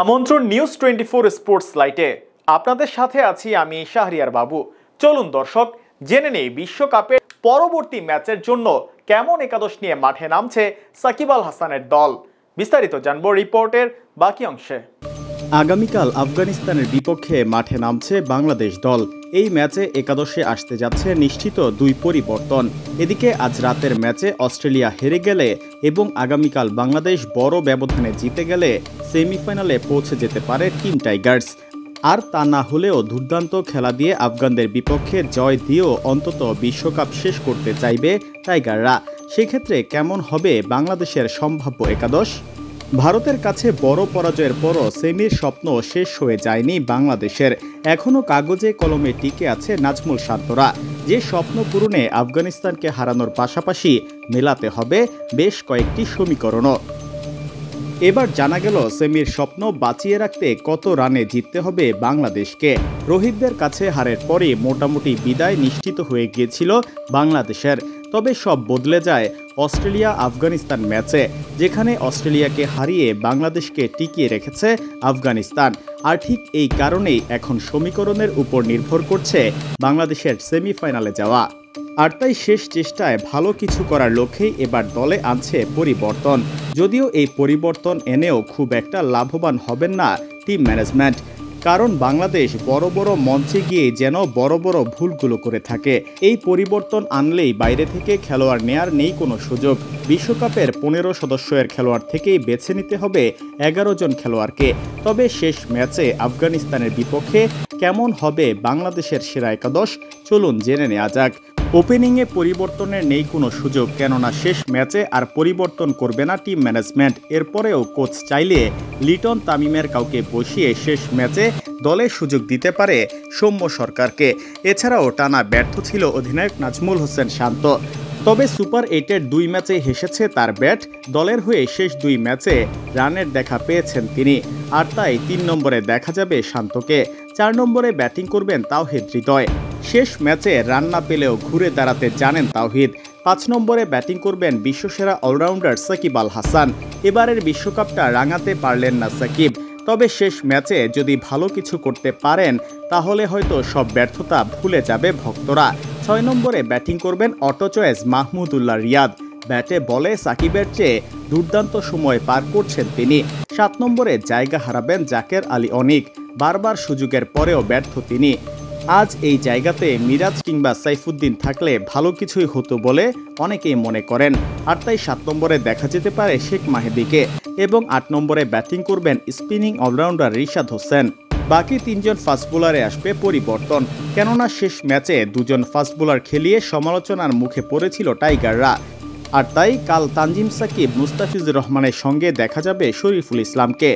আমন্ত্রণ news 24 sports লাইটে আপনাদের সাথে আছি আমি শাহরিয়ার বাবু। চলুন দর্শক জেনে নেই বিশ্বকাপের পরবর্তী ম্যাচের জন্য কেমন একাদশ নিয়ে মাঠে নামছে সাকিব আল হাসানের দল। বিস্তারিত জানবো রিপোর্টের বাকি অংশে। আগামীকাল আফগানিস্তানের বিপক্ষে মাঠে নামছে বাংলাদেশ দল। এই ম্যাচে একাদশে আসতে যাচ্ছে নিশ্চিত দুই পরিবর্তন। এদিকে আজ রাতের ম্যাচে অস্ট্রেলিয়া হেরে গেলে এবং আগামীকাল বাংলাদেশ বড় ব্যবধানে জিতে গেলে সেমিফাইনালে পৌঁছে যেতে পারে টিম টাইগার্স। আর তা না হলেও দুর্দান্ত খেলা দিয়ে আফগানদের বিপক্ষে জয় দিয়েও অন্তত বিশ্বকাপ শেষ করতে চাইবে টাইগাররা। সেক্ষেত্রে কেমন হবে বাংলাদেশের সম্ভাব্য একাদশ? ভারতের কাছে বড় পরাজয়ের পরও সেমির স্বপ্ন শেষ হয়ে যায়নি বাংলাদেশের। এখনও কাগজে কলমে টিকে আছে নাজমুল শান্তরা। যে স্বপ্ন পূরণে আফগানিস্তানকে হারানোর পাশাপাশি মেলাতে হবে বেশ কয়েকটি সমীকরণও। এবার জানা গেল সেমির স্বপ্ন বাঁচিয়ে রাখতে কত রানে জিততে হবে বাংলাদেশকে। রোহিতদের কাছে হারের পরে মোটামুটি বিদায় নিশ্চিত হয়ে গিয়েছিল বাংলাদেশের। তবে সব বদলে যায় অস্ট্রেলিয়া আফগানিস্তান ম্যাচে, যেখানে অস্ট্রেলিয়াকে হারিয়ে বাংলাদেশকে টিকিয়ে রেখেছে আফগানিস্তান। আর ঠিক এই কারণেই এখন সমীকরণের উপর নির্ভর করছে বাংলাদেশের সেমিফাইনালে যাওয়া। আর তাই শেষ চেষ্টায় ভালো কিছু করার লক্ষ্যেই এবার দলে আনছে পরিবর্তন। যদিও এই পরিবর্তন এনেও খুব একটা লাভবান হবেন না টিম ম্যানেজমেন্ট, কারণ বাংলাদেশ বড় বড় মঞ্চে গিয়ে যেন বড় বড় ভুলগুলো করে থাকে। এই পরিবর্তন আনলেই বাইরে থেকে খেলোয়াড় নেয়ার নেই কোনো সুযোগ। বিশ্বকাপের 15 সদস্যের খেলোয়াড় থেকেই বেছে নিতে হবে 11 জন খেলোয়াড়কে। তবে শেষ ম্যাচে আফগানিস্তানের বিপক্ষে কেমন হবে বাংলাদেশের সেরা একাদশ, চলুন জেনে নেওয়া যাক। ওপেনিংয়ে পরিবর্তনের নেই কোনো সুযোগ, কেননা শেষ ম্যাচে আর পরিবর্তন করবে না টিম ম্যানেজমেন্ট। এরপরেও কোচ চাইলে লিটন তামিমের কাউকে বসিয়ে শেষ ম্যাচে দলের সুযোগ দিতে পারে সৌম্য সরকারকে। এছাড়াও টানা ব্যর্থ ছিল অধিনায়ক নাজমুল হোসেন শান্ত। তবে সুপার 8-এর 2 ম্যাচে হেসেছে তার ব্যাট। দলের হয়ে শেষ 2 ম্যাচে রানের দেখা পেয়েছেন তিনি। আর তাই 3 নম্বরে দেখা যাবে শান্তকে। 4 নম্বরে ব্যাটিং করবেন তাওহিদ হৃদয়। শেষ ম্যাচে রান না পেলেও ঘুরে দাঁড়াতে জানেন তাওহিদ। 5 নম্বরে ব্যাটিং করবেন বিশ্বসেরা অলরাউন্ডার সাকিব আল হাসান। এবারের বিশ্বকাপটা রাঙাতে পারলেন না সাকিব, তবে শেষ ম্যাচে যদি ভালো কিছু করতে পারেন তাহলে হয়তো সব ব্যর্থতা ভুলে যাবে ভক্তরা। 6 নম্বরে ব্যাটিং করবেন অটো চয়েস মাহমুদুল্লাহ রিয়াদ। ব্যাটে বলে সাকিবের চেয়ে দুর্দান্ত সময় পার করছেন তিনি। 7 নম্বরে জায়গা হারাবেন জাকের আলী অনিক। বারবার সুযোগের পরেও ব্যর্থ তিনি। আজ এই জায়গাতে মিরাজ কিংবা সাইফুদ্দিন থাকলে ভালো কিছুই হতো বলে অনেকেই মনে করেন। আর তাই 7 নম্বরে দেখা যেতে পারে শেখ মাহেদীকে এবং 8 নম্বরে ব্যাটিং করবেন স্পিনিং অলরাউন্ডার রিশাদ হোসেন। বাকি 3 জন ফাস্ট বোলারে আসবে পরিবর্তন, কেননা শেষ ম্যাচে 2 জন ফাস্ট বোলার খেলিয়ে সমালোচনার মুখে পড়েছিল টাইগাররা। আর তাই কাল তানজিম সাকিব মুস্তাফিজুর রহমানের সঙ্গে দেখা যাবে শরীফুল ইসলামকে।